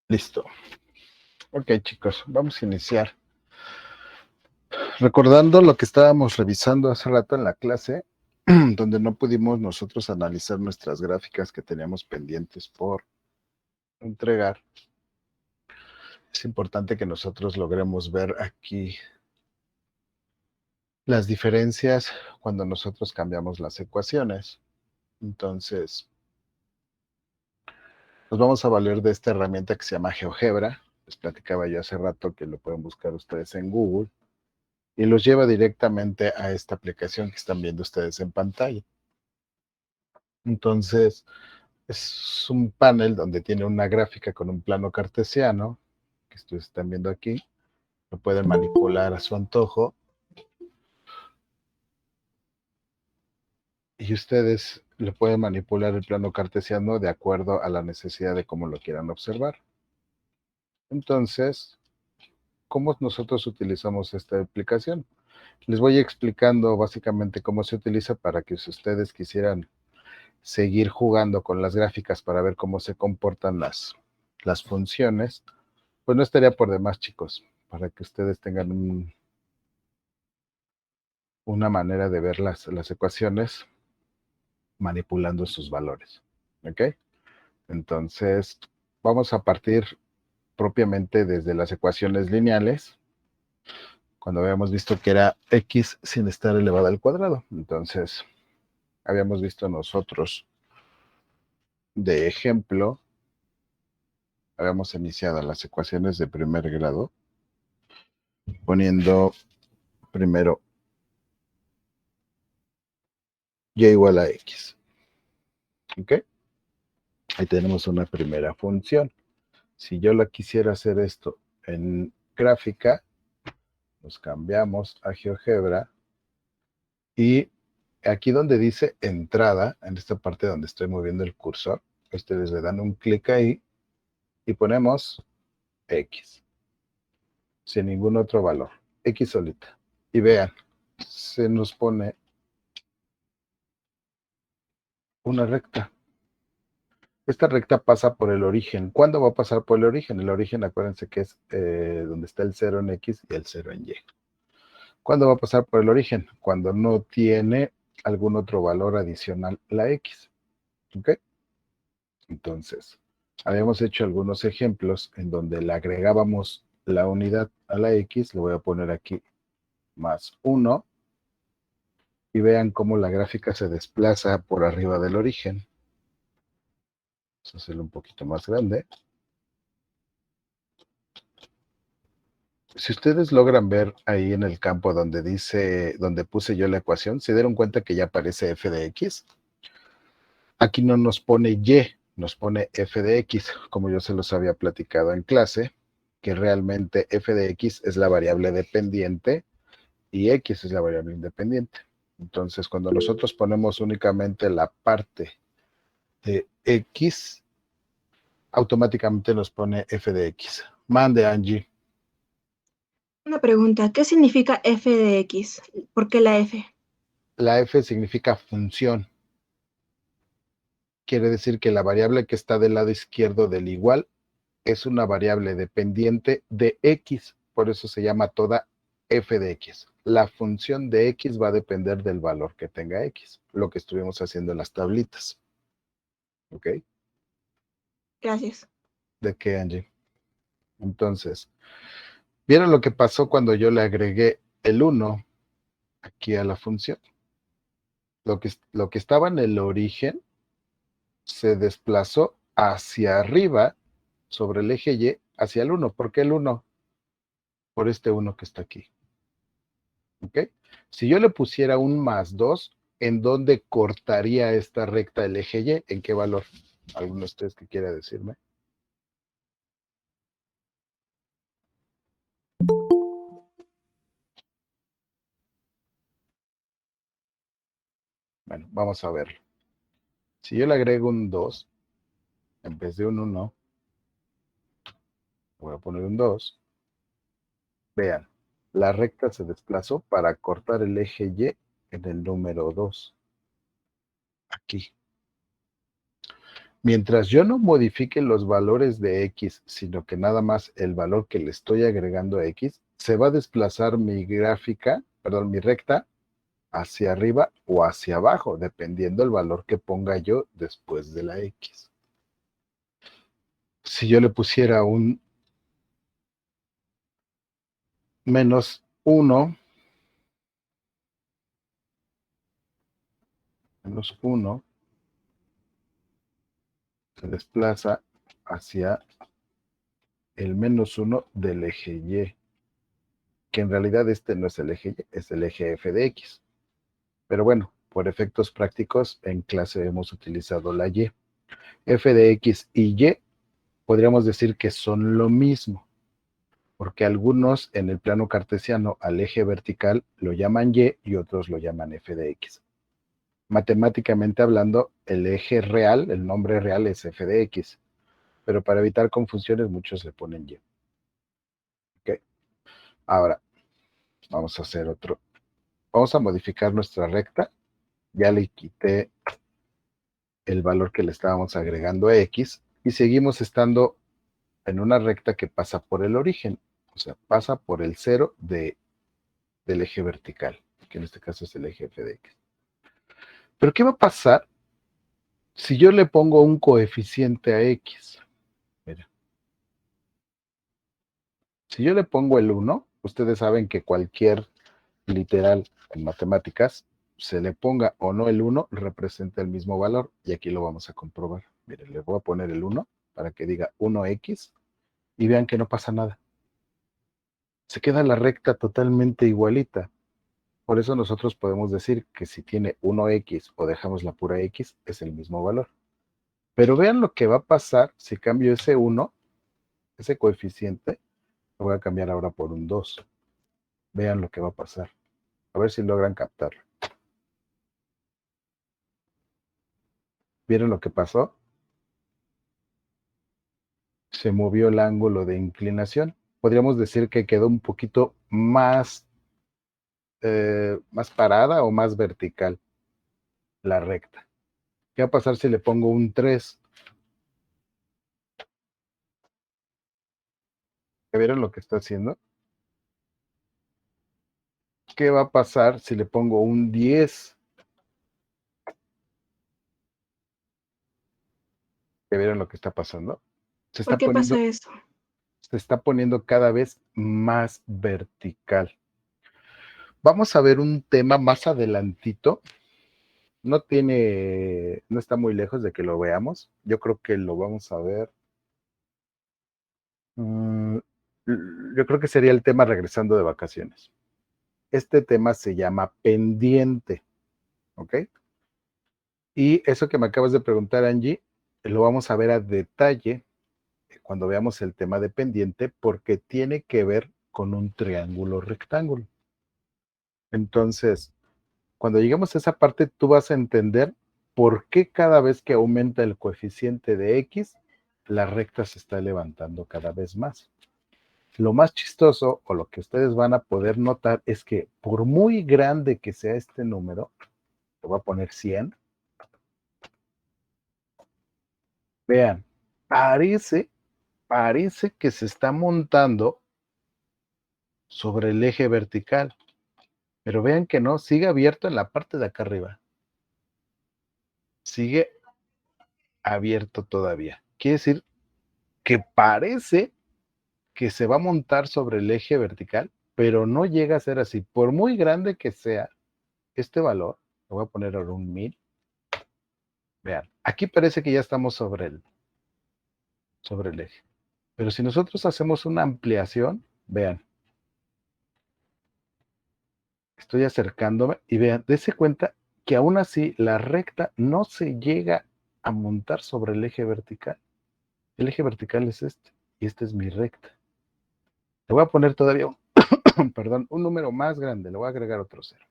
Listo. Ok, chicos, vamos a iniciar. Recordando lo que estábamos revisando hace rato en la clase, donde no pudimos nosotros analizar nuestras gráficas que teníamos pendientes por entregar, es importante que nosotros logremos ver aquí las diferencias cuando nosotros cambiamos las ecuaciones. Entonces, nos vamos a valer de esta herramienta que se llama GeoGebra. Les platicaba yo hace rato que lo pueden buscar ustedes en Google y los lleva directamente a esta aplicación que están viendo ustedes en pantalla. Entonces, es un panel donde tiene una gráfica con un plano cartesiano, que ustedes están viendo aquí. Lo pueden manipular a su antojo. Y ustedes lo pueden manipular el plano cartesiano de acuerdo a la necesidad de cómo lo quieran observar. Entonces, ¿cómo nosotros utilizamos esta aplicación? Les voy explicando básicamente cómo se utiliza para que si ustedes quisieran seguir jugando con las gráficas para ver cómo se comportan las funciones, pues no estaría por demás, chicos, para que ustedes tengan una manera de ver las ecuaciones manipulando sus valores. ¿Ok? Entonces, vamos a partir propiamente desde las ecuaciones lineales, cuando habíamos visto que era x sin estar elevado al cuadrado. Entonces, habíamos visto nosotros, de ejemplo, habíamos iniciado las ecuaciones de primer grado, poniendo primero y igual a x. ¿Ok? Ahí tenemos una primera función. Si yo la quisiera hacer esto en gráfica, nos cambiamos a GeoGebra y aquí donde dice entrada, en esta parte donde estoy moviendo el cursor, ustedes le dan un clic ahí y ponemos X, sin ningún otro valor, X solita. Y vean, se nos pone una recta. Esta recta pasa por el origen. ¿Cuándo va a pasar por el origen? El origen, acuérdense que es donde está el 0 en X y el 0 en Y. ¿Cuándo va a pasar por el origen? Cuando no tiene algún otro valor adicional la X. ¿Ok? Entonces, habíamos hecho algunos ejemplos en donde le agregábamos la unidad a la X. Le voy a poner aquí más 1. Y vean cómo la gráfica se desplaza por arriba del origen. Vamos a hacerlo un poquito más grande. Si ustedes logran ver ahí en el campo donde dice, donde puse yo la ecuación, se dieron cuenta que ya aparece f de x. Aquí no nos pone y, nos pone f de x, como yo se los había platicado en clase, que realmente f de x es la variable dependiente y x es la variable independiente. Entonces, cuando nosotros ponemos únicamente la parte de x, automáticamente nos pone f de x. Mande, Angie. Una pregunta, ¿qué significa f de x? ¿Por qué la f? La f significa función. Quiere decir que la variable que está del lado izquierdo del igual es una variable dependiente de x. Por eso se llama toda f de x. La función de x va a depender del valor que tenga x. Lo que estuvimos haciendo en las tablitas. ¿Ok? Gracias. ¿De qué, Angie? Entonces, ¿vieron lo que pasó cuando yo le agregué el 1 aquí a la función? Lo que estaba en el origen se desplazó hacia arriba sobre el eje Y hacia el 1. ¿Por qué el 1? Por este 1 que está aquí. ¿Ok? Si yo le pusiera un más 2, ¿en dónde cortaría esta recta el eje Y? ¿En qué valor? ¿Alguno de ustedes que quiera decirme? Bueno, vamos a verlo. Si yo le agrego un 2, en vez de un 1, voy a poner un 2. Vean, la recta se desplazó para cortar el eje Y en el número 2. Aquí. Mientras yo no modifique los valores de X, sino que nada más el valor que le estoy agregando a X, se va a desplazar mi gráfica, perdón, mi recta, hacia arriba o hacia abajo, dependiendo el valor que ponga yo después de la X. Si yo le pusiera un -1, -1, se desplaza hacia el -1 del eje Y, que en realidad este no es el eje Y, es el eje F de X. Pero bueno, por efectos prácticos, en clase hemos utilizado la Y. F de X y Y podríamos decir que son lo mismo, porque algunos en el plano cartesiano al eje vertical lo llaman Y y otros lo llaman F de X. Matemáticamente hablando, el eje real, el nombre real es F de X, pero para evitar confusiones muchos le ponen Y. ¿Ok? Ahora, vamos a hacer otro. Vamos a modificar nuestra recta. Ya le quité el valor que le estábamos agregando a X y seguimos estando en una recta que pasa por el origen, o sea, pasa por el cero del eje vertical, que en este caso es el eje F de X. Pero ¿qué va a pasar si yo le pongo un coeficiente a X? Mira, si yo le pongo el 1, ustedes saben que cualquier literal en matemáticas, se le ponga o no el 1, representa el mismo valor, y aquí lo vamos a comprobar. Miren, le voy a poner el 1 para que diga 1x y vean que no pasa nada. Se queda la recta totalmente igualita. Por eso nosotros podemos decir que si tiene 1x o dejamos la pura x, es el mismo valor. Pero vean lo que va a pasar si cambio ese 1, ese coeficiente, lo voy a cambiar ahora por un 2. Vean lo que va a pasar. A ver si logran captarlo. ¿Vieron lo que pasó? Se movió el ángulo de inclinación. Podríamos decir que quedó un poquito más parada o más vertical la recta. ¿Qué va a pasar si le pongo un 3? ¿Vieron lo que está haciendo? ¿Qué va a pasar si le pongo un 10? ¿Vieron lo que está pasando? Se ¿Por está qué poniendo, pasa eso? se está poniendo cada vez más vertical. Vamos a ver un tema más adelantito. No está muy lejos de que lo veamos. Yo creo que lo vamos a ver. Yo creo que sería el tema regresando de vacaciones. Este tema se llama pendiente, ¿ok? Y eso que me acabas de preguntar, Angie, lo vamos a ver a detalle cuando veamos el tema de pendiente, porque tiene que ver con un triángulo rectángulo. Entonces, cuando lleguemos a esa parte, tú vas a entender por qué cada vez que aumenta el coeficiente de X, la recta se está levantando cada vez más. Lo más chistoso o lo que ustedes van a poder notar es que por muy grande que sea este número, le voy a poner 100, vean, parece que se está montando sobre el eje vertical, pero vean que no, sigue abierto en la parte de acá arriba, sigue abierto todavía. Quiere decir que parece que se va a montar sobre el eje vertical, pero no llega a ser así. Por muy grande que sea este valor, lo voy a poner ahora un 1000. Vean, aquí parece que ya estamos sobre el eje. Pero si nosotros hacemos una ampliación, vean, estoy acercándome y vean, dése cuenta que aún así la recta no se llega a montar sobre el eje vertical. El eje vertical es este y esta es mi recta. Le voy a poner todavía perdón, un número más grande, le voy a agregar otro 0.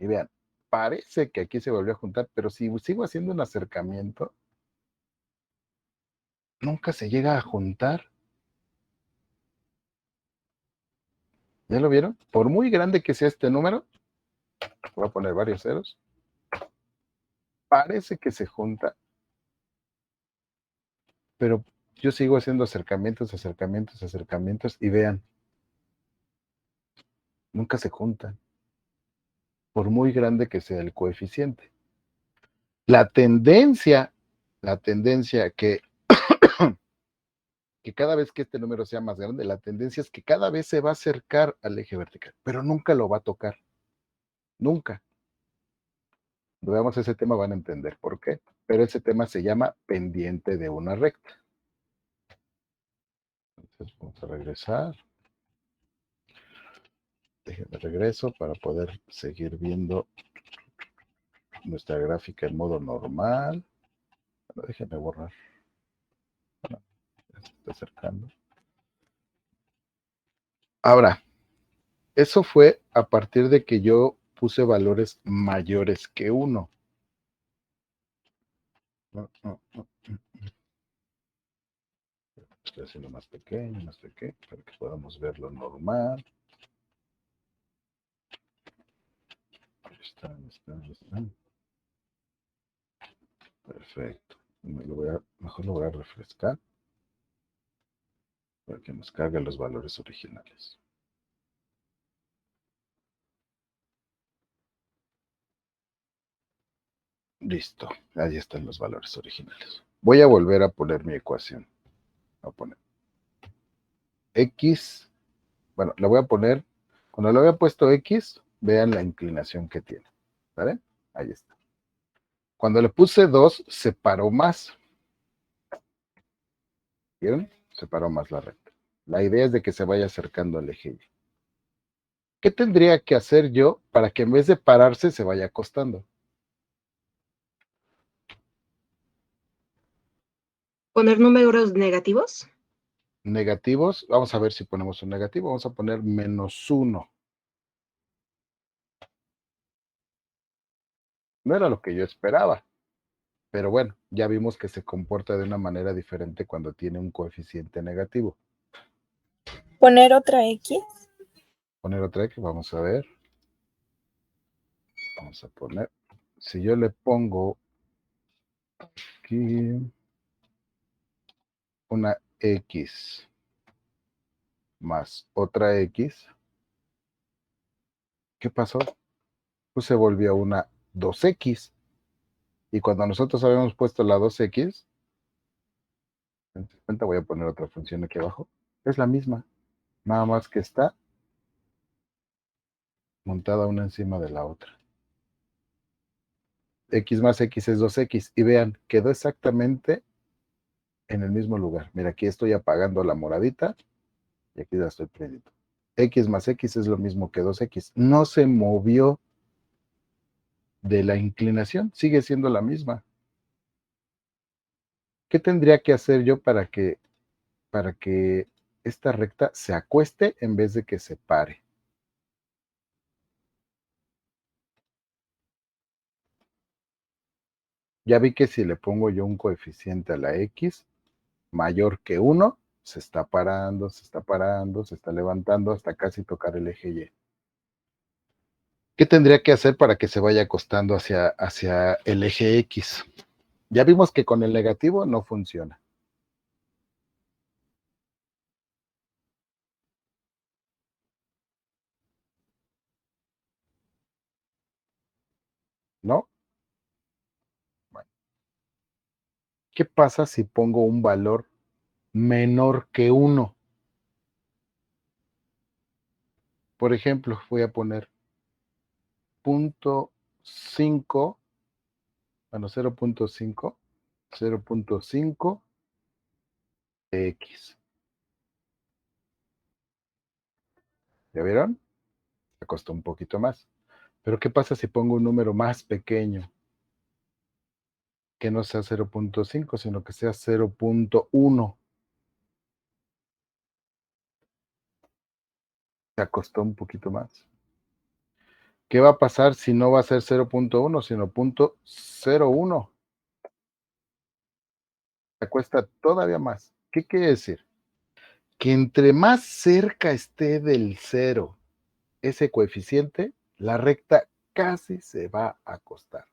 Y vean, parece que aquí se volvió a juntar, pero si sigo haciendo un acercamiento, nunca se llega a juntar. ¿Ya lo vieron? Por muy grande que sea este número, voy a poner varios ceros, parece que se junta, pero yo sigo haciendo acercamientos y vean, nunca se juntan, por muy grande que sea el coeficiente. La tendencia que, que cada vez que este número sea más grande, la tendencia es que cada vez se va a acercar al eje vertical, pero nunca lo va a tocar, nunca. Cuando veamos ese tema van a entender por qué, pero ese tema se llama pendiente de una recta. Entonces vamos a regresar. Déjenme regreso para poder seguir viendo nuestra gráfica en modo normal. Bueno, déjenme borrar. Bueno, ya se está acercando. Ahora, eso fue a partir de que yo puse valores mayores que 1. Estoy haciendo más pequeño, para que podamos verlo normal. Ahí están. Perfecto. Mejor lo voy a refrescar para que nos cargue los valores originales. Listo, ahí están los valores originales. Voy a volver a poner mi ecuación. Voy a poner X, bueno, la voy a poner, cuando le había puesto X, vean la inclinación que tiene. ¿Vale? Ahí está. Cuando le puse 2, separó más. ¿Vieron? Separó más la recta. La idea es de que se vaya acercando al eje Y. ¿Qué tendría que hacer yo para que en vez de pararse se vaya acostando? ¿Poner números negativos? Negativos, vamos a ver si ponemos un negativo, vamos a poner -1. No era lo que yo esperaba, pero bueno, ya vimos que se comporta de una manera diferente cuando tiene un coeficiente negativo. ¿Poner otra X? Poner otra X, vamos a ver. Vamos a poner, si yo le pongo aquí una X más otra X, ¿qué pasó? Pues se volvió una 2X. Y cuando nosotros habíamos puesto la 2X, en cuenta voy a poner otra función aquí abajo, es la misma, nada más que está montada una encima de la otra. X más X es 2X. Y vean, quedó exactamente en el mismo lugar. Mira, aquí estoy apagando la moradita y aquí la estoy prendiendo. X más X es lo mismo que 2X. No se movió de la inclinación, sigue siendo la misma. ¿Qué tendría que hacer yo para que esta recta se acueste en vez de que se pare? Ya vi que si le pongo yo un coeficiente a la X mayor que 1, se está parando, se está levantando hasta casi tocar el eje Y. ¿Qué tendría que hacer para que se vaya acostando hacia el eje X? Ya vimos que con el negativo no funciona. ¿No? Bueno, ¿qué pasa si pongo un valor menor que 1? Por ejemplo, voy a poner 0.5, bueno, 0.5 X. ¿Ya vieron? Me costó un poquito más. Pero ¿qué pasa si pongo un número más pequeño? Que no sea 0.5, sino que sea 0.1. Se costó un poquito más. ¿Qué va a pasar si no va a ser 0.1, sino 0.01? Se cuesta todavía más. ¿Qué quiere decir? Que entre más cerca esté del 0 ese coeficiente, la recta casi se va a acostar.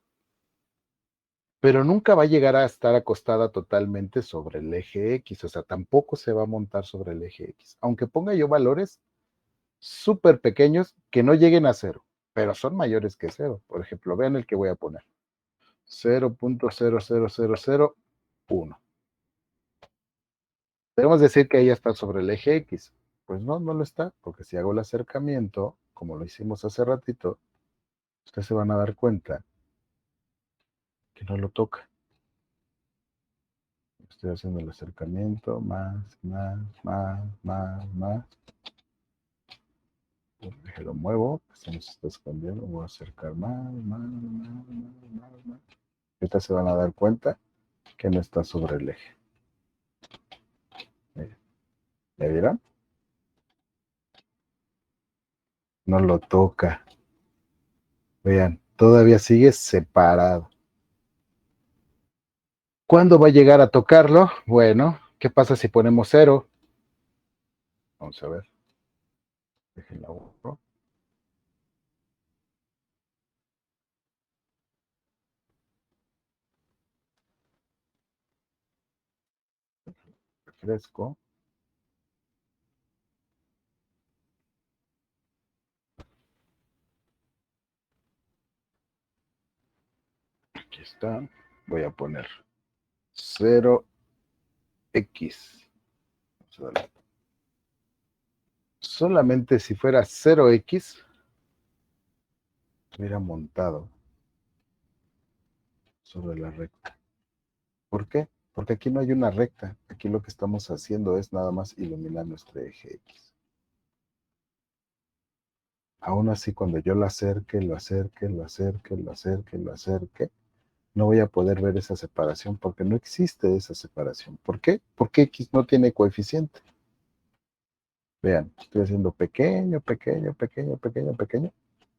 pero nunca va a llegar a estar acostada totalmente sobre el eje X, o sea, tampoco se va a montar sobre el eje X, aunque ponga yo valores súper pequeños que no lleguen a cero, pero son mayores que cero. Por ejemplo, vean el que voy a poner, 0.00001. Podemos decir que ella está sobre el eje X. Pues no, no lo está, porque si hago el acercamiento, como lo hicimos hace ratito, ustedes se van a dar cuenta que no lo toca. Estoy haciendo el acercamiento, más. Lo muevo, se nos está escondiendo, voy a acercar más. Ahorita se van a dar cuenta que no está sobre el eje. ¿Ya vieron? No lo toca. Vean, todavía sigue separado. ¿Cuándo va a llegar a tocarlo? Bueno, ¿qué pasa si ponemos 0? Vamos a ver. Déjenla borro. Refresco. Aquí está. Voy a poner 0x. Solamente si fuera 0x, hubiera montado sobre la recta. ¿Por qué? Porque aquí no hay una recta. Aquí lo que estamos haciendo es nada más iluminar nuestro eje X. Aún así, cuando yo lo acerque, no voy a poder ver esa separación porque no existe esa separación. ¿Por qué? Porque X no tiene coeficiente. Vean, estoy haciendo pequeño,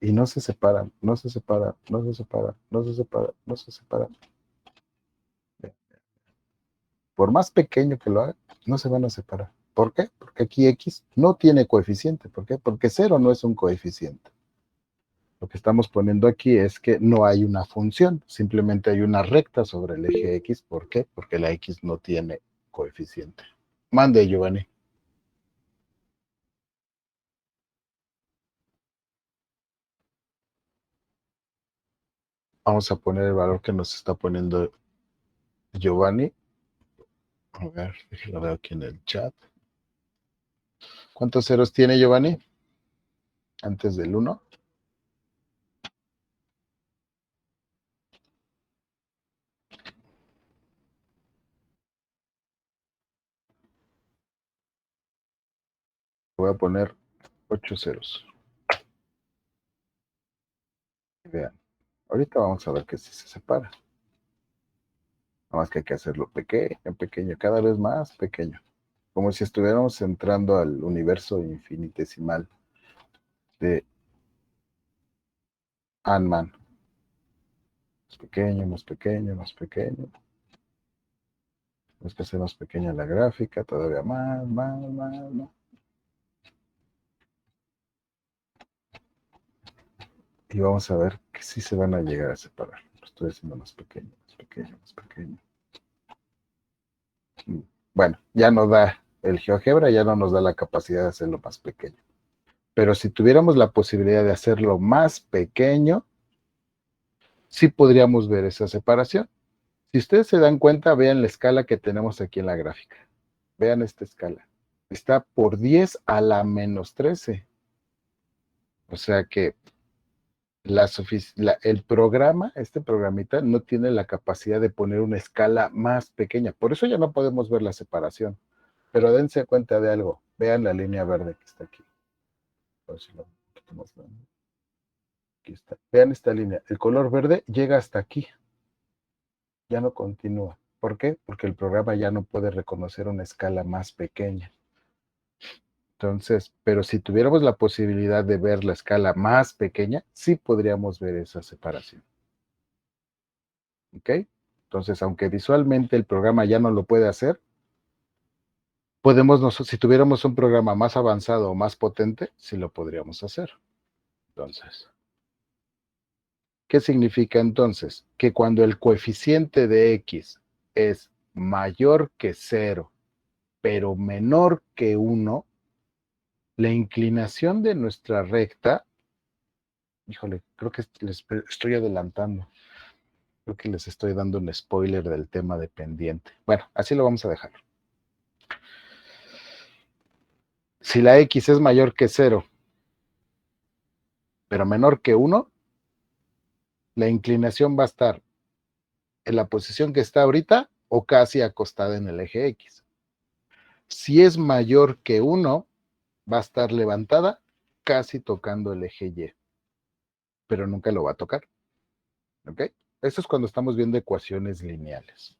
y no se separan. Por más pequeño que lo haga, no se van a separar. ¿Por qué? Porque aquí X no tiene coeficiente. ¿Por qué? Porque 0 no es un coeficiente. Lo que estamos poniendo aquí es que no hay una función, simplemente hay una recta sobre el eje X. ¿Por qué? Porque la X no tiene coeficiente. Mande, Giovanni. Vamos a poner el valor que nos está poniendo Giovanni. A ver, déjenlo ver aquí en el chat. ¿Cuántos ceros tiene Giovanni? Antes del 1. Voy a poner 8 ceros. Vean, ahorita vamos a ver que sí se separa. Nada más que hay que hacerlo pequeño, cada vez más pequeño. Como si estuviéramos entrando al universo infinitesimal de Ant-Man. Más pequeño. Tenemos que hacer más pequeña la gráfica, todavía más. Y vamos a ver que sí se van a llegar a separar. Lo estoy haciendo más pequeño. Bueno, ya no da, el GeoGebra ya no nos da la capacidad de hacerlo más pequeño. Pero si tuviéramos la posibilidad de hacerlo más pequeño, sí podríamos ver esa separación. Si ustedes se dan cuenta, vean la escala que tenemos aquí en la gráfica. Vean esta escala. Está por 10 a la menos 13. O sea que el programa, este programita, no tiene la capacidad de poner una escala más pequeña. Por eso ya no podemos ver la separación. Pero dense cuenta de algo. Vean la línea verde que está aquí. A ver si lo más grande. Aquí está. Vean esta línea. El color verde llega hasta aquí. Ya no continúa. ¿Por qué? Porque el programa ya no puede reconocer una escala más pequeña. Entonces, pero si tuviéramos la posibilidad de ver la escala más pequeña, sí podríamos ver esa separación. ¿Ok? Entonces, aunque visualmente el programa ya no lo puede hacer, si tuviéramos un programa más avanzado o más potente, sí lo podríamos hacer. Entonces, ¿Qué significa entonces? Que cuando el coeficiente de x es mayor que 0, pero menor que 1, la inclinación de nuestra recta, híjole, creo que les estoy adelantando. Creo que les estoy dando un spoiler del tema de pendiente. Bueno, así lo vamos a dejar. Si la x es mayor que 0, pero menor que 1, la inclinación va a estar en la posición que está ahorita o casi acostada en el eje X. Si es mayor que 1, va a estar levantada casi tocando el eje Y, pero nunca lo va a tocar. ¿Ok? Eso es cuando estamos viendo ecuaciones lineales.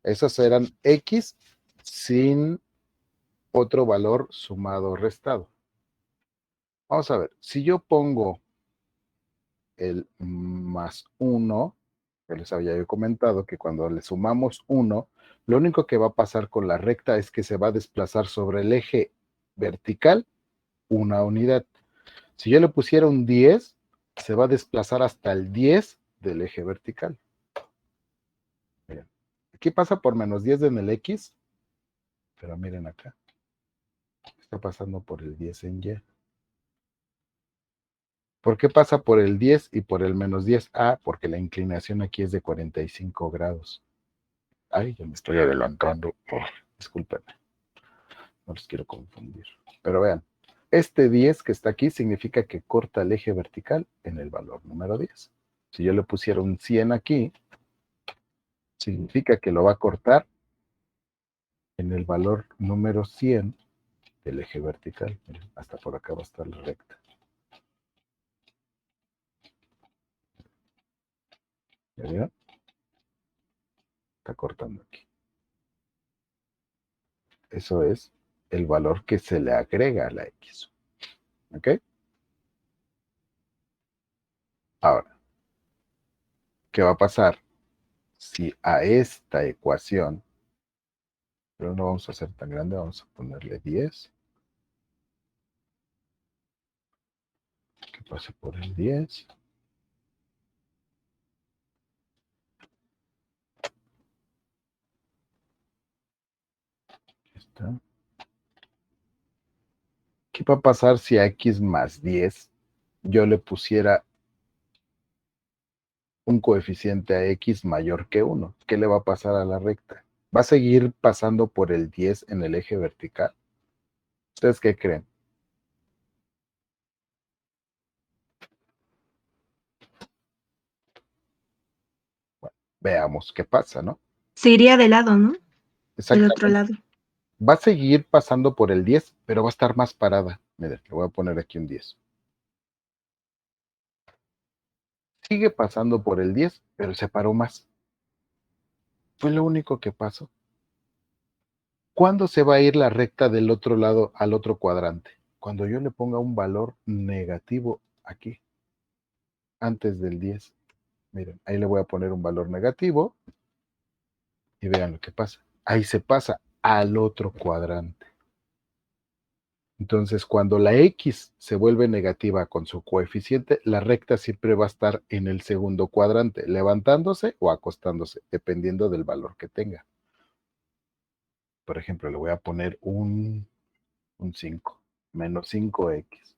Esas eran X sin otro valor sumado o restado. Vamos a ver, si yo pongo el más 1, que les había yo comentado que cuando le sumamos 1, lo único que va a pasar con la recta es que se va a desplazar sobre el eje vertical una unidad. Si yo le pusiera un 10, se va a desplazar hasta el 10 del eje vertical. Miren, aquí pasa por menos 10 en el X, pero miren acá, está pasando por el 10 en Y. ¿Por qué pasa por el 10 y por el menos 10? Ah, porque la inclinación aquí es de 45 grados. Ay, ya me estoy adelantando. Oh, discúlpenme, no los quiero confundir. Pero vean, este 10 que está aquí significa que corta el eje vertical en el valor número 10. Si yo le pusiera un 100 aquí, significa que lo va a cortar en el valor número 100 del eje vertical. Miren, hasta por acá va a estar la recta. ¿Ya vieron? Está cortando aquí. Eso es el valor que se le agrega a la X. ¿Ok? Ahora, ¿qué va a pasar si a esta ecuación, pero no vamos a hacer tan grande, vamos a ponerle 10, que pase por el 10, aquí está. ¿Qué va a pasar si a x más 10 yo le pusiera un coeficiente a x mayor que 1? ¿Qué le va a pasar a la recta? ¿Va a seguir pasando por el 10 en el eje vertical? ¿Ustedes qué creen? Bueno, veamos qué pasa, ¿no? Se iría de lado, ¿no? Del otro Exactamente. lado. Va a seguir pasando por el 10, pero va a estar más parada. Miren, le voy a poner aquí un 10. Sigue pasando por el 10, pero se paró más. Fue lo único que pasó. ¿Cuándo se va a ir la recta del otro lado al otro cuadrante? Cuando yo le ponga un valor negativo aquí, antes del 10. Miren, ahí le voy a poner un valor negativo y vean lo que pasa. Ahí se pasa al otro cuadrante. Entonces, cuando la X se vuelve negativa con su coeficiente, la recta siempre va a estar en el segundo cuadrante, levantándose o acostándose, dependiendo del valor que tenga. Por ejemplo, le voy a poner un 5, menos 5x.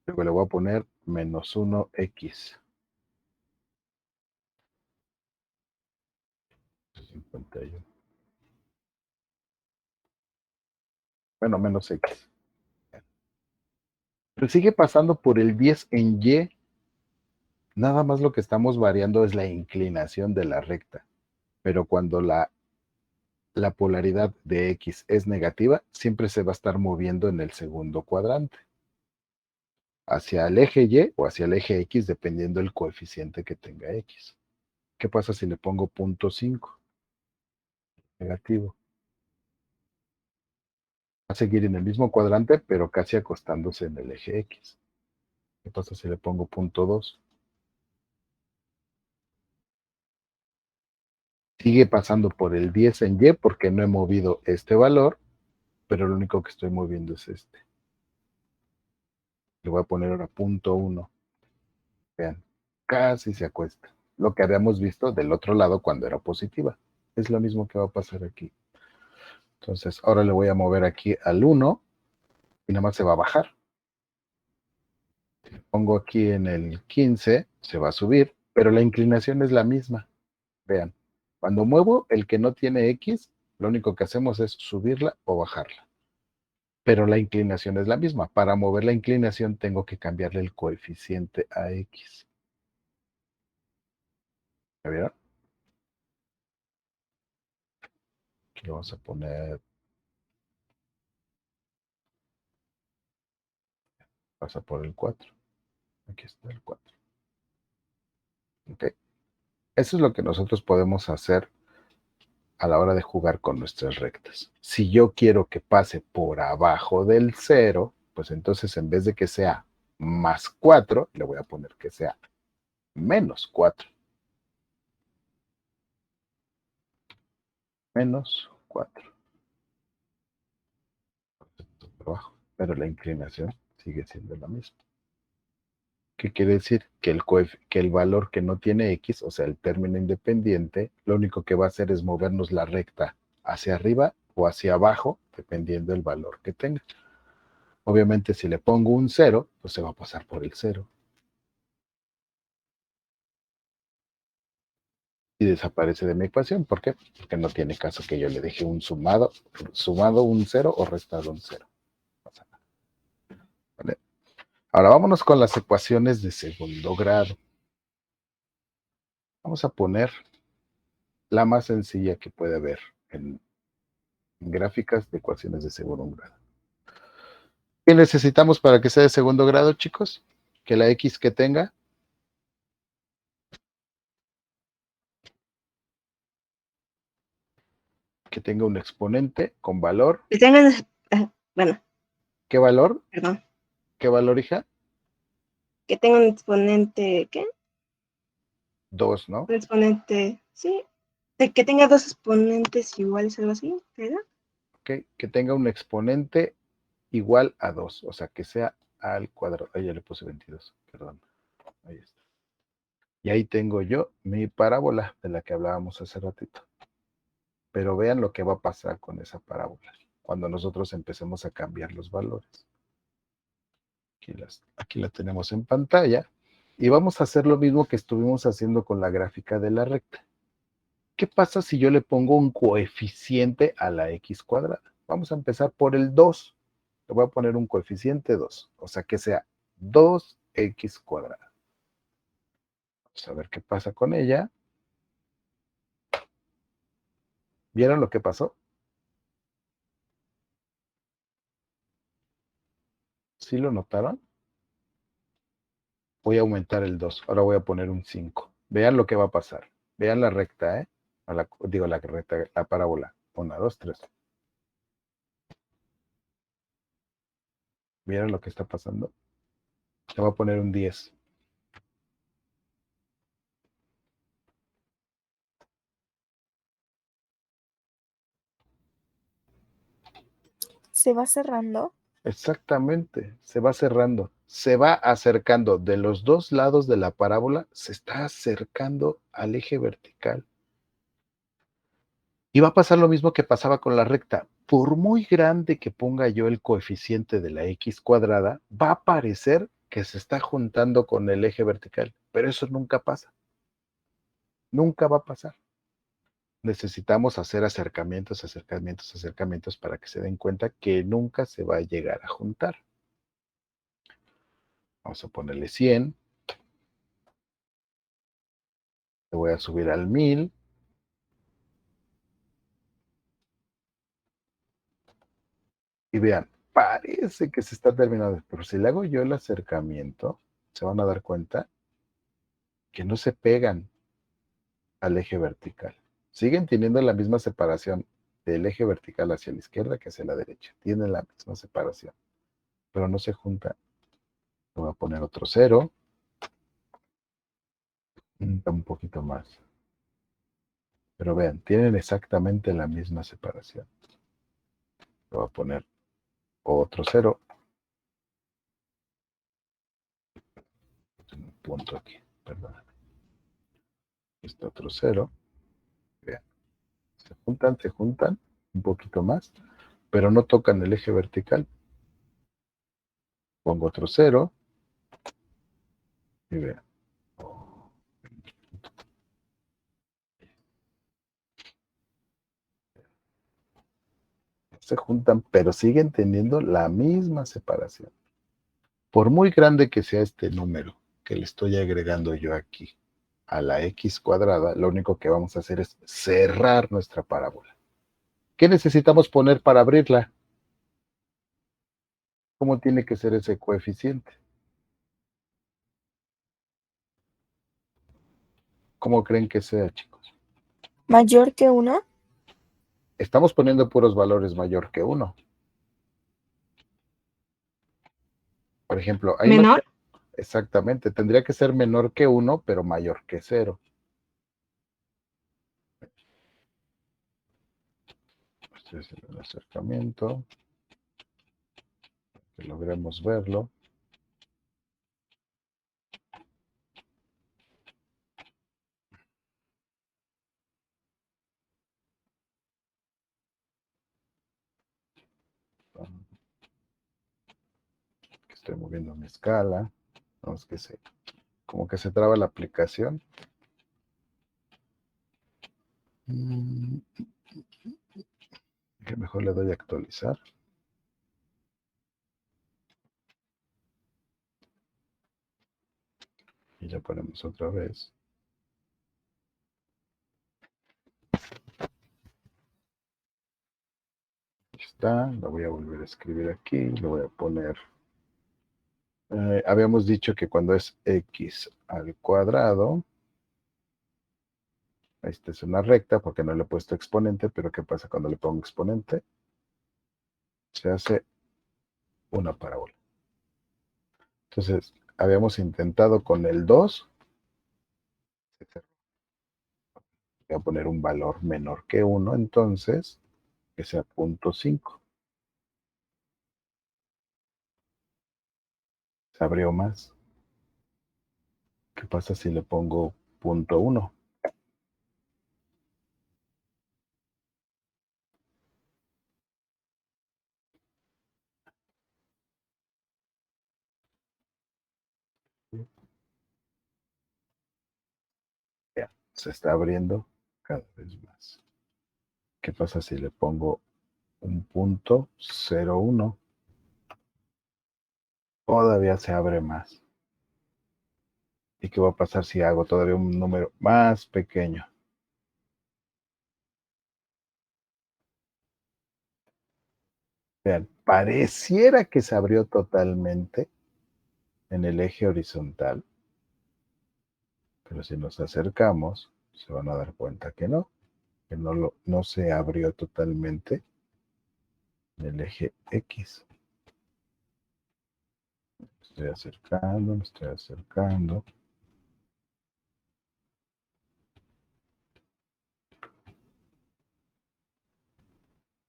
Luego le voy a poner menos 1x. 51. Bueno, menos x. Pero sigue pasando por el 10 en y. Nada más lo que estamos variando es la inclinación de la recta. Pero cuando la polaridad de x es negativa, siempre se va a estar moviendo en el segundo cuadrante. Hacia el eje y o hacia el eje x, dependiendo del coeficiente que tenga x. ¿Qué pasa si le pongo 0.5? Negativo. Va a seguir en el mismo cuadrante, pero casi acostándose en el eje X. ¿Qué pasa si le pongo 0.2? Sigue pasando por el 10 en Y porque no he movido este valor, pero lo único que estoy moviendo es este. Le voy a poner ahora 0.1. Vean, casi se acuesta. Lo que habíamos visto del otro lado cuando era positiva. Es lo mismo que va a pasar aquí. Entonces, ahora le voy a mover aquí al 1 y nada más se va a bajar. Pongo aquí en el 15, se va a subir, pero la inclinación es la misma. Vean, cuando muevo el que no tiene X, lo único que hacemos es subirla o bajarla. Pero la inclinación es la misma. Para mover la inclinación tengo que cambiarle el coeficiente a X. ¿Ya vieron? Aquí lo vamos a poner, pasa por el 4. Aquí está el 4. ¿Ok? Eso es lo que nosotros podemos hacer a la hora de jugar con nuestras rectas. Si yo quiero que pase por abajo del 0, pues entonces en vez de que sea más 4, le voy a poner que sea menos 4. Menos 4. Por abajo. Pero la inclinación sigue siendo la misma. ¿Qué quiere decir? Que el valor que no tiene X, o sea, el término independiente, lo único que va a hacer es movernos la recta hacia arriba o hacia abajo, dependiendo del valor que tenga. Obviamente, si le pongo un 0, pues se va a pasar por el 0. Y desaparece de mi ecuación. ¿Por qué? Porque no tiene caso que yo le deje un sumado un 0 o restado un 0. No pasa nada. ¿Vale? Ahora vámonos con las ecuaciones de segundo grado. Vamos a poner la más sencilla que puede haber en gráficas de ecuaciones de segundo grado. ¿Qué necesitamos para que sea de segundo grado, chicos? Que la X que tenga un exponente con valor. Que tengan, bueno, ¿Qué valor? perdón, ¿Qué valor, hija? que tenga un exponente, ¿qué? 2, ¿no? Un exponente, sí, de que tenga dos exponentes iguales, algo así, ¿verdad? Okay. Que tenga un exponente igual a 2, o sea, que sea al cuadrado. Ahí ya le puse 22, perdón. Ahí está. Y ahí tengo yo mi parábola de la que hablábamos hace ratito. Pero vean lo que va a pasar con esa parábola cuando nosotros empecemos a cambiar los valores. Aquí la tenemos en pantalla. Y vamos a hacer lo mismo que estuvimos haciendo con la gráfica de la recta. ¿Qué pasa si yo le pongo un coeficiente a la x cuadrada? Vamos a empezar por el 2. Le voy a poner un coeficiente 2, o sea que sea 2x cuadrada. Vamos a ver qué pasa con ella. ¿Vieron lo que pasó? ¿Sí lo notaron? Voy a aumentar el 2. Ahora voy a poner un 5. Vean lo que va a pasar. Vean la recta, ¿eh? Digo la recta, la parábola. 1, 2, 3. ¿Vieron lo que está pasando? Le voy a poner un 10. Se va cerrando. Exactamente, se va cerrando, se va acercando de los dos lados de la parábola, se está acercando al eje vertical. Y va a pasar lo mismo que pasaba con la recta. Por muy grande que ponga yo el coeficiente de la x cuadrada, va a parecer que se está juntando con el eje vertical, pero eso nunca pasa. Nunca va a pasar. Necesitamos hacer acercamientos para que se den cuenta que nunca se va a llegar a juntar. Vamos a ponerle 100. Le voy a subir al 1000. Y vean, parece que se está terminando, pero si le hago yo el acercamiento, se van a dar cuenta que no se pegan al eje vertical. Siguen teniendo la misma separación del eje vertical hacia la izquierda que hacia la derecha. Tienen la misma separación, pero no se juntan. Le voy a poner otro 0. Un poquito más. Pero vean, tienen exactamente la misma separación. Le voy a poner otro 0. punto aquí, perdóname. Este otro 0. Vean, se juntan un poquito más, pero no tocan el eje vertical. Pongo otro 0 y vean. Se juntan, pero siguen teniendo la misma separación. Por muy grande que sea este número que le estoy agregando yo aquí a la x cuadrada, lo único que vamos a hacer es cerrar nuestra parábola. ¿Qué necesitamos poner para abrirla? ¿Cómo tiene que ser ese coeficiente? ¿Cómo creen que sea, chicos? ¿Mayor que 1? Estamos poniendo puros valores mayor que 1. Por ejemplo, ahí no. ¿Menor? Exactamente, tendría que ser menor que 1, pero mayor que 0. Estoy haciendo un acercamiento, que logremos verlo. Estoy moviendo mi escala. Vamos que como que se traba la aplicación. Que mejor le doy a actualizar. Y ya ponemos otra vez. Ahí está. La voy a volver a escribir aquí. Le voy a poner. Habíamos dicho que cuando es x al cuadrado. Esta es una recta porque no le he puesto exponente, pero ¿qué pasa cuando le pongo exponente? Se hace una parábola. Entonces, habíamos intentado con el 2. Voy a poner un valor menor que 1, entonces, que sea 0.5. Se abrió más. ¿Qué pasa si le pongo 0.1? Ya, se está abriendo cada vez más. ¿Qué pasa si le pongo un 0.01? Todavía se abre más. ¿Y qué va a pasar si hago todavía un número más pequeño? Vean, pareciera que se abrió totalmente en el eje horizontal, pero si nos acercamos, se van a dar cuenta que no se abrió totalmente en el eje X. Me estoy acercando.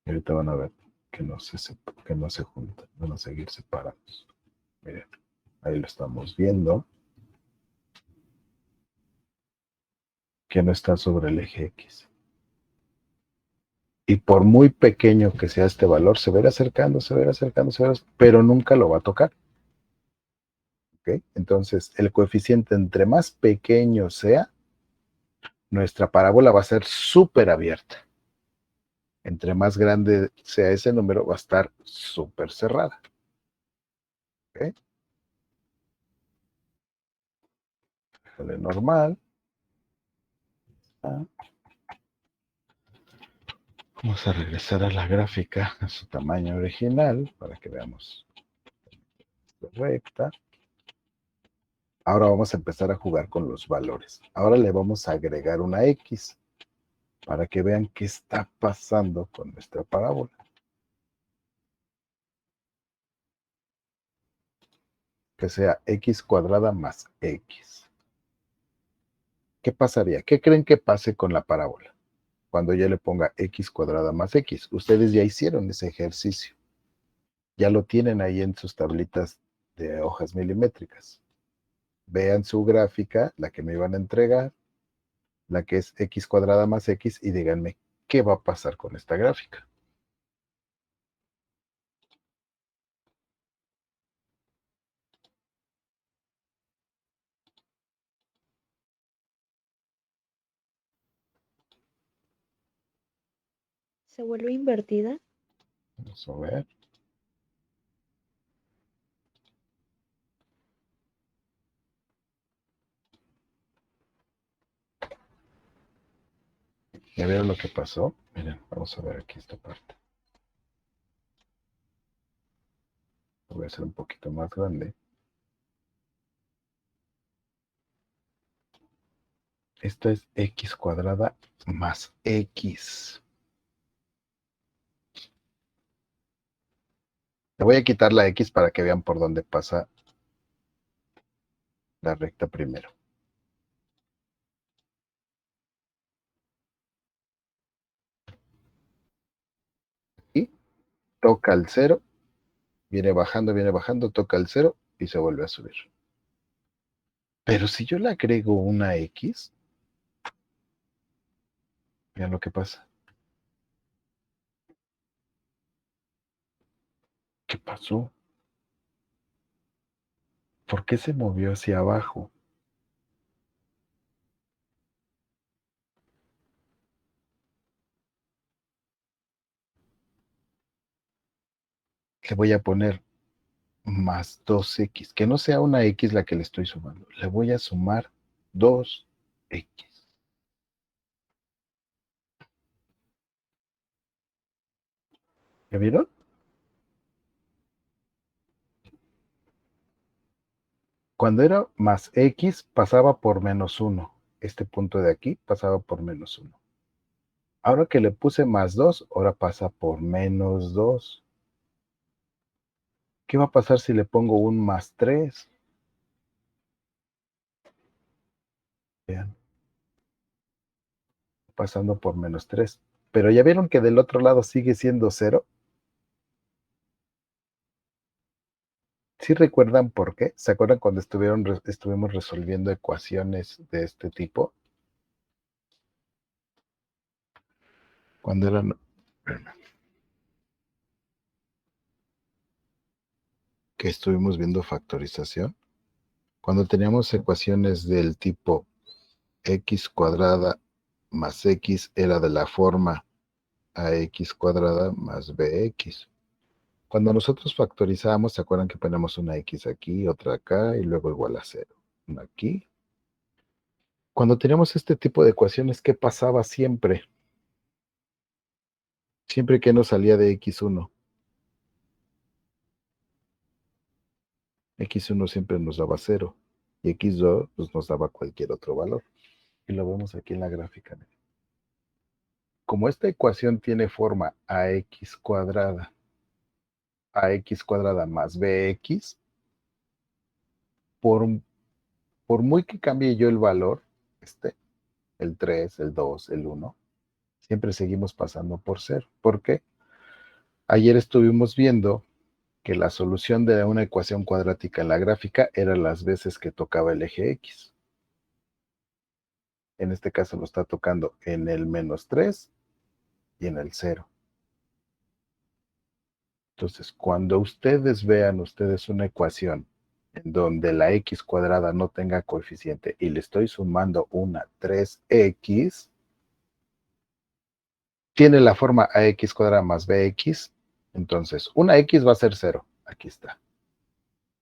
Y ahorita van a ver que no se juntan, van a seguir separados. Miren, ahí lo estamos viendo. Que no está sobre el eje X. Y por muy pequeño que sea este valor, se va a ir acercando, pero nunca lo va a tocar. ¿Okay? Entonces, el coeficiente entre más pequeño sea, nuestra parábola va a ser súper abierta. Entre más grande sea ese número, va a estar súper cerrada. ¿Okay? Déjale normal. Vamos a regresar a la gráfica, a su tamaño original, para que veamos. Recta. Ahora vamos a empezar a jugar con los valores. Ahora le vamos a agregar una X para que vean qué está pasando con nuestra parábola. Que sea X cuadrada más X. ¿Qué pasaría? ¿Qué creen que pase con la parábola? Cuando yo le ponga X cuadrada más X. Ustedes ya hicieron ese ejercicio. Ya lo tienen ahí en sus tablitas de hojas milimétricas. vean su gráfica, la que me iban a entregar, la que es x cuadrada más x, y díganme qué va a pasar con esta gráfica. ¿Se vuelve invertida? Vamos a ver. ¿Ya vieron lo que pasó? Miren, vamos a ver aquí esta parte. Lo voy a hacer un poquito más grande. Esta es x cuadrada más x. Le voy a quitar la x para que vean por dónde pasa la recta primero. Y toca el 0, viene bajando, toca el 0 y se vuelve a subir. Pero si yo le agrego una x, vean lo que pasa. ¿Qué pasó? ¿Por qué se movió hacia abajo? Le voy a poner más 2x, que no sea una x la que le estoy sumando. Le voy a sumar 2x. ¿Ya vieron? Cuando era más x, pasaba por menos 1. Este punto de aquí pasaba por menos 1. Ahora que le puse más 2, ahora pasa por menos 2. ¿Qué va a pasar si le pongo un más 3? Vean, pasando por menos 3. Pero ya vieron que del otro lado sigue siendo 0. ¿Sí recuerdan por qué? ¿Se acuerdan cuando estuvimos resolviendo ecuaciones de este tipo? Cuando eran... que estuvimos viendo factorización. Cuando teníamos ecuaciones del tipo x cuadrada más x era de la forma ax cuadrada más bx. Cuando nosotros factorizamos, ¿se acuerdan que ponemos una x aquí, otra acá y luego igual a 0? Una aquí. Cuando teníamos este tipo de ecuaciones, ¿qué pasaba siempre? Siempre que nos salía de x1. X1 siempre nos daba 0 y x2 pues, nos daba cualquier otro valor. Y lo vemos aquí en la gráfica. Como esta ecuación tiene forma ax cuadrada más bx, por, por muy que cambie yo el valor, el 3, el 2, el 1, siempre seguimos pasando por 0. ¿Por qué? Ayer estuvimos viendo que la solución de una ecuación cuadrática en la gráfica era las veces que tocaba el eje X. En este caso lo está tocando en el menos 3 y en el 0. Entonces, cuando ustedes vean una ecuación en donde la x cuadrada no tenga coeficiente y le estoy sumando una 3x, tiene la forma ax cuadrada más bx, entonces una x va a ser 0, aquí está.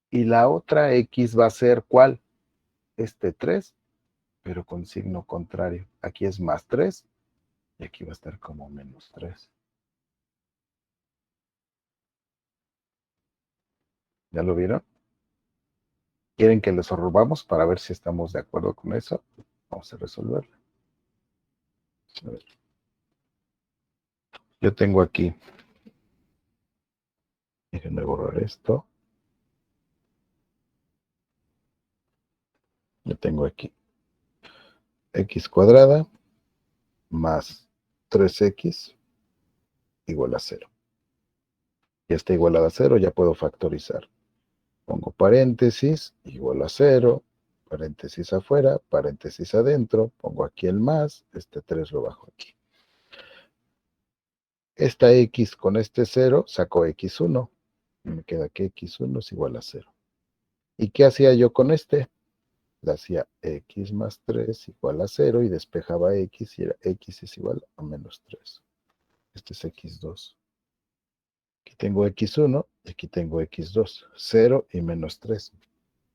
Y la otra x va a ser ¿cuál? 3, pero con signo contrario. Aquí es más 3 y aquí va a estar como menos 3. ¿Ya lo vieron? ¿Quieren que les resolvamos para ver si estamos de acuerdo con eso? Vamos a resolverlo. A ver. Yo tengo aquí, déjenme borrar esto. Yo tengo aquí x cuadrada más 3x igual a 0. Ya está igualada a 0, ya puedo factorizar. Pongo paréntesis, igual a 0, paréntesis afuera, paréntesis adentro, pongo aquí el más, este 3 lo bajo aquí. Esta X con este 0 saco X1. Y me queda que X1 es igual a 0. ¿Y qué hacía yo con este? Le hacía X más 3 igual a 0 y despejaba X y era X es igual a menos 3. Este es X2. Aquí tengo X1 y aquí tengo X2. 0 y menos 3.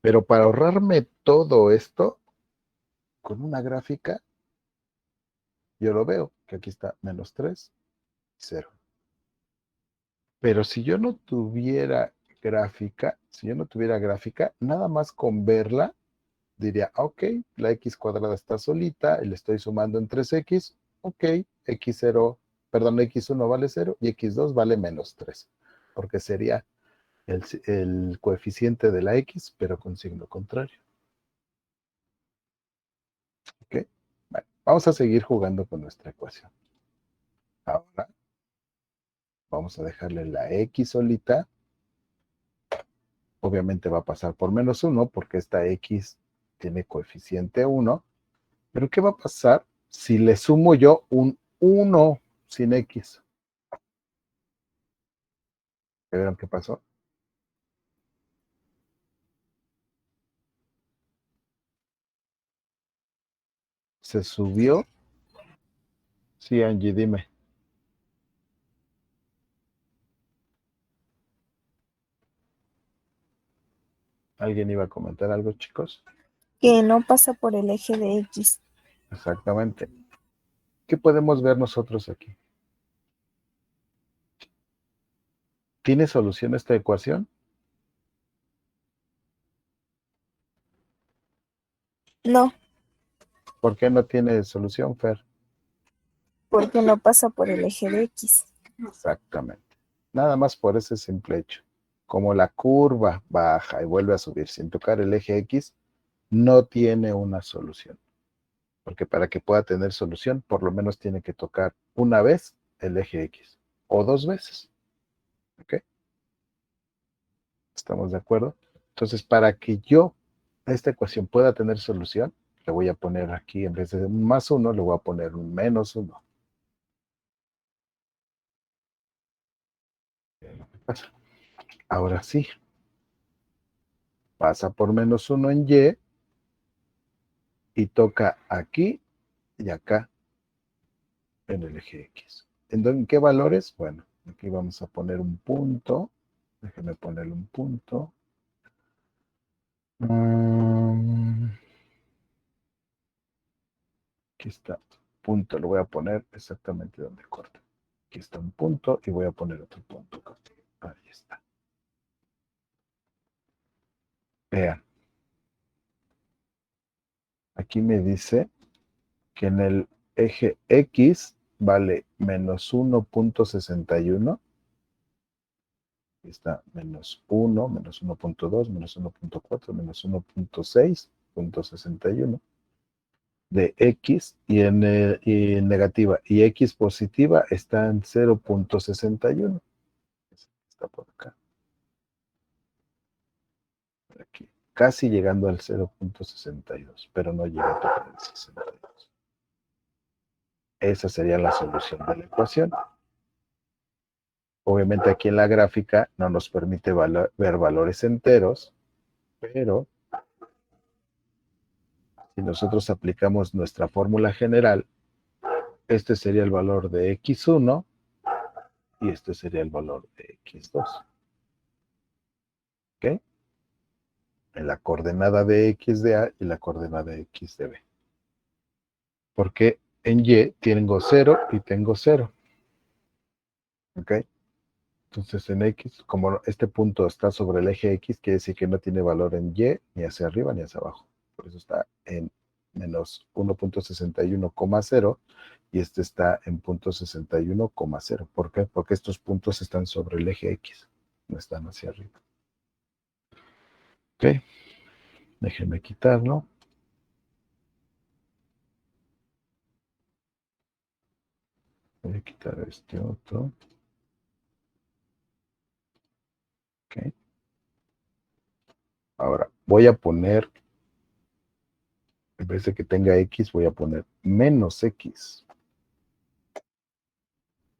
Pero para ahorrarme todo esto, con una gráfica, yo lo veo, que aquí está menos 3, 0. Pero si yo no tuviera gráfica, nada más con verla, diría, ok, la X cuadrada está solita y le estoy sumando en 3X, ok, X0, perdón, X1 vale 0 y X2 vale menos 3, porque sería el coeficiente de la X, pero con signo contrario. Ok, bueno, vamos a seguir jugando con nuestra ecuación. Ahora vamos a dejarle la X solita. Obviamente va a pasar por menos 1 porque esta X tiene coeficiente 1. Pero ¿qué va a pasar si le sumo yo un 1 sin X? ¿Ya vieron qué pasó? Se subió. Sí, Angie, dime. ¿Alguien iba a comentar algo, chicos? Que no pasa por el eje de X. Exactamente. ¿Qué podemos ver nosotros aquí? ¿Tiene solución esta ecuación? No, ¿Por qué no tiene solución, Fer? porque no pasa por el eje de X. Exactamente. Nada más por ese simple hecho. Como la curva baja y vuelve a subir sin tocar el eje X, no tiene una solución. Porque para que pueda tener solución, por lo menos tiene que tocar una vez el eje X o 2 veces. ¿Ok? ¿Estamos de acuerdo? Entonces, para que esta ecuación pueda tener solución, le voy a poner aquí, en vez de un más 1, le voy a poner un menos 1. Ahora sí, pasa por menos 1 en Y y toca aquí y acá en el eje X. ¿En qué valores? Bueno, aquí vamos a poner un punto. Déjenme ponerle un punto. Aquí está, punto. Lo voy a poner exactamente donde corta. Aquí está un punto y voy a poner otro punto. Ahí está. Vean. Aquí me dice que en el eje X vale menos 1.61. Está menos 1, menos 1.2, menos 1.4, menos 1.6.61 de X y en negativa. Y X positiva está en 0.61. Está por acá. Por aquí. Casi llegando al 0.62, pero no llega a tocar el 62. Esa sería la solución de la ecuación. Obviamente aquí en la gráfica no nos permite ver valores enteros, pero si nosotros aplicamos nuestra fórmula general, este sería el valor de X1 y este sería el valor de X2. ¿Ok? En la coordenada de X de A y la coordenada de X de B. Porque en Y tengo 0 y tengo 0. ¿Ok? Entonces en X, como este punto está sobre el eje X, quiere decir que no tiene valor en Y, ni hacia arriba ni hacia abajo. Por eso está en menos 1.61,0 y este está en 0.61,0. ¿Por qué? Porque estos puntos están sobre el eje X, no están hacia arriba. Ok, déjenme quitarlo. Voy a quitar este otro. Ok. Ahora voy a poner En vez de que tenga X, voy a poner menos X.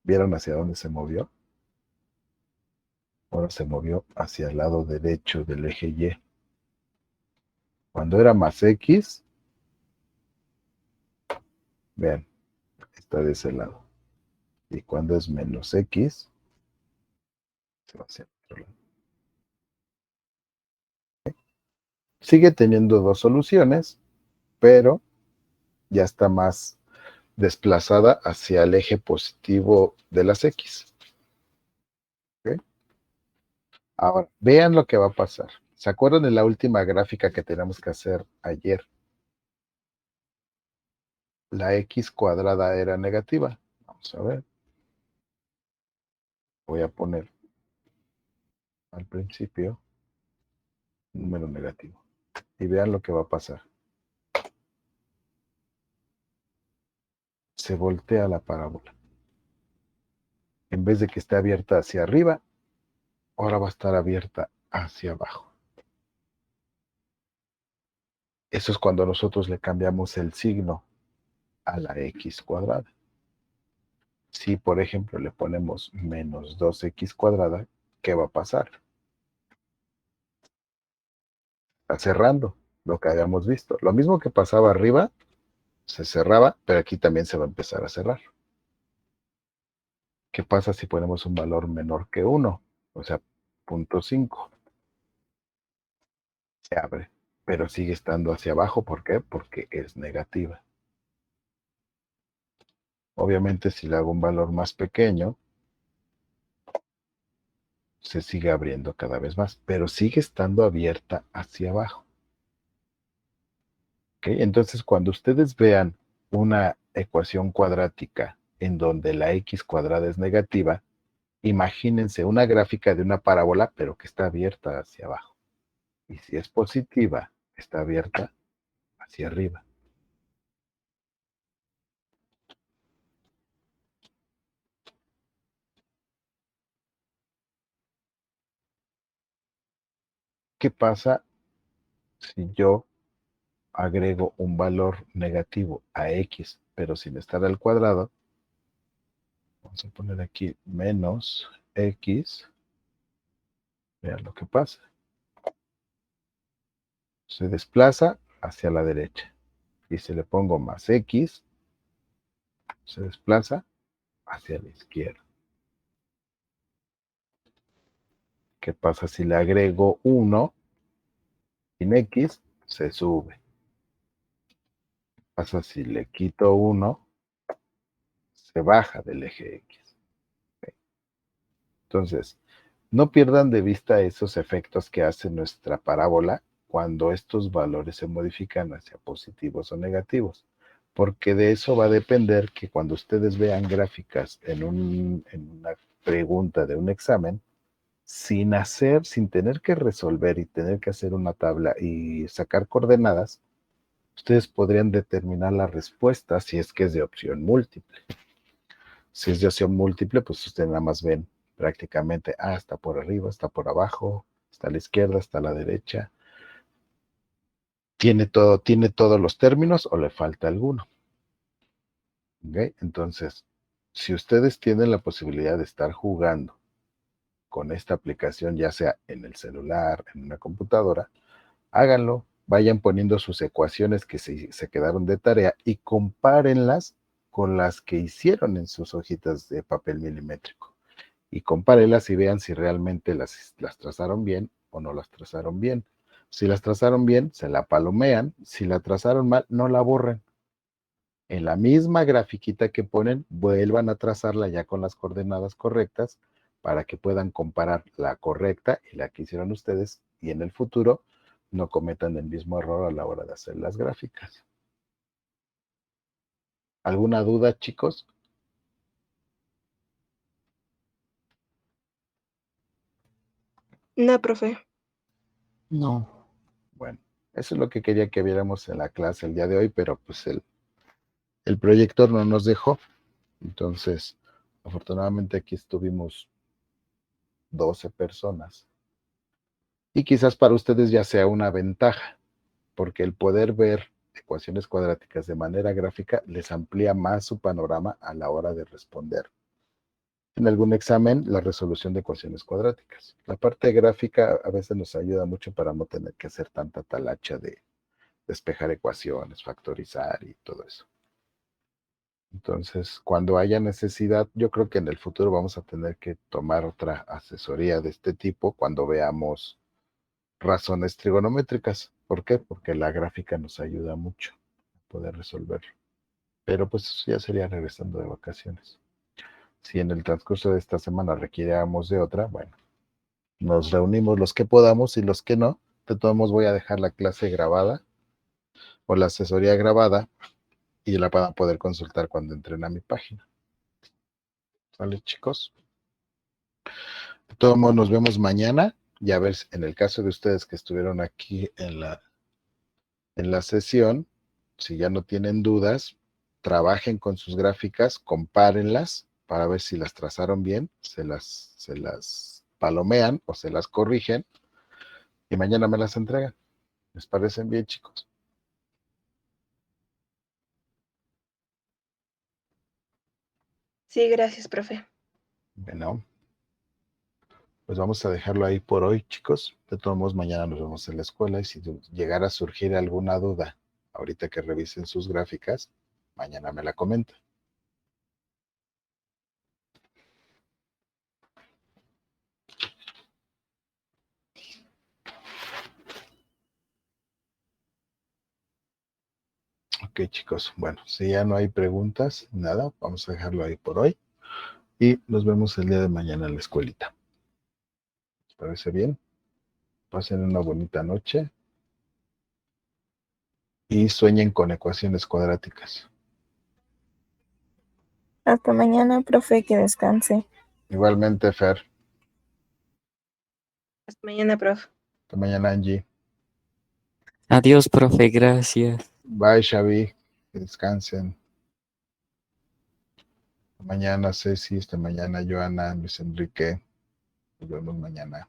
¿Vieron hacia dónde se movió? Ahora se movió hacia el lado derecho del eje Y. Cuando era más X, vean, está de ese lado. Y cuando es menos X, se va hacia el otro lado. Sigue teniendo dos soluciones, pero ya está más desplazada hacia el eje positivo de las X. ¿Okay? Ahora, vean lo que va a pasar. ¿Se acuerdan de la última gráfica que tenemos que hacer ayer? La X cuadrada era negativa. Vamos a ver. Voy a poner al principio un número negativo. Y vean lo que va a pasar. Se voltea la parábola. En vez de que esté abierta hacia arriba, ahora va a estar abierta hacia abajo. Eso es cuando nosotros le cambiamos el signo a la X cuadrada. Si, por ejemplo, le ponemos menos 2X cuadrada, ¿qué va a pasar? Está cerrando lo que habíamos visto. Lo mismo que pasaba arriba, se cerraba, pero aquí también se va a empezar a cerrar. ¿Qué pasa si ponemos un valor menor que 1? O sea, 0.5. Se abre, pero sigue estando hacia abajo. ¿Por qué? Porque es negativa. Obviamente, si le hago un valor más pequeño, se sigue abriendo cada vez más, pero sigue estando abierta hacia abajo. ¿Okay? Entonces, cuando ustedes vean una ecuación cuadrática en donde la X cuadrada es negativa, imagínense una gráfica de una parábola, pero que está abierta hacia abajo. Y si es positiva, está abierta hacia arriba. ¿Qué pasa si yo agrego un valor negativo a X, pero sin estar al cuadrado? Vamos a poner aquí menos X. Vean lo que pasa. Se desplaza hacia la derecha. Y si le pongo más X, se desplaza hacia la izquierda. ¿Qué pasa si le agrego 1 sin X? Se sube. ¿Qué pasa si le quito 1? Se baja del eje X. Entonces, no pierdan de vista esos efectos que hace nuestra parábola cuando estos valores se modifican hacia positivos o negativos, porque de eso va a depender que cuando ustedes vean gráficas en una pregunta de un examen, sin tener que resolver y tener que hacer una tabla y sacar coordenadas, ustedes podrían determinar la respuesta si es que es de opción múltiple. Si es de opción múltiple, pues ustedes nada más ven prácticamente, está por arriba, está por abajo, está a la izquierda, está a la derecha. ¿Tiene todos los términos o le falta alguno? ¿Okay? Entonces, si ustedes tienen la posibilidad de estar jugando con esta aplicación, ya sea en el celular, en una computadora, háganlo, vayan poniendo sus ecuaciones que se quedaron de tarea y compárenlas con las que hicieron en sus hojitas de papel milimétrico. Y compárenlas y vean si realmente las trazaron bien o no las trazaron bien. Si las trazaron bien, se la palomean. Si la trazaron mal, no la borren. En la misma grafiquita que ponen, vuelvan a trazarla ya con las coordenadas correctas para que puedan comparar la correcta y la que hicieron ustedes y en el futuro no cometan el mismo error a la hora de hacer las gráficas. ¿Alguna duda, chicos? No, profe. No. Bueno, eso es lo que quería que viéramos en la clase el día de hoy, pero pues el proyector no nos dejó. Entonces, afortunadamente aquí estuvimos 12 personas. Y quizás para ustedes ya sea una ventaja, porque el poder ver ecuaciones cuadráticas de manera gráfica les amplía más su panorama a la hora de responder en algún examen la resolución de ecuaciones cuadráticas. La parte gráfica a veces nos ayuda mucho para no tener que hacer tanta talacha de despejar ecuaciones, factorizar y todo eso. Entonces, cuando haya necesidad, yo creo que en el futuro vamos a tener que tomar otra asesoría de este tipo cuando veamos razones trigonométricas. ¿Por qué? Porque la gráfica nos ayuda mucho a poder resolverlo. Pero pues eso ya sería regresando de vacaciones. Si en el transcurso de esta semana requiriéramos de otra, bueno, nos reunimos los que podamos y los que no. De todos modos voy a dejar la clase grabada o la asesoría grabada y la van a poder consultar cuando entren a mi página. ¿Vale, chicos? De todos modos, nos vemos mañana. Y a ver, en el caso de ustedes que estuvieron aquí en la sesión, si ya no tienen dudas, trabajen con sus gráficas, compárenlas para ver si las trazaron bien, se las palomean o se las corrigen y mañana me las entregan. ¿Les parecen bien, chicos? Sí, gracias, profe. Bueno, pues vamos a dejarlo ahí por hoy, chicos. De todos modos, mañana nos vemos en la escuela y si llegara a surgir alguna duda, ahorita que revisen sus gráficas, mañana me la comenta. Ok, chicos. Bueno, si ya no hay preguntas, nada, vamos a dejarlo ahí por hoy y nos vemos el día de mañana en la escuelita. ¿Les parece bien? Pasen una bonita noche y sueñen con ecuaciones cuadráticas. Hasta mañana, profe, que descanse. Igualmente, Fer. Hasta mañana, profe. Hasta mañana, Angie. Adiós, profe, gracias. Bye, Xavi. Que descansen. Hasta mañana, Ceci. Hasta mañana, Joana, Luis Enrique. Nos vemos mañana.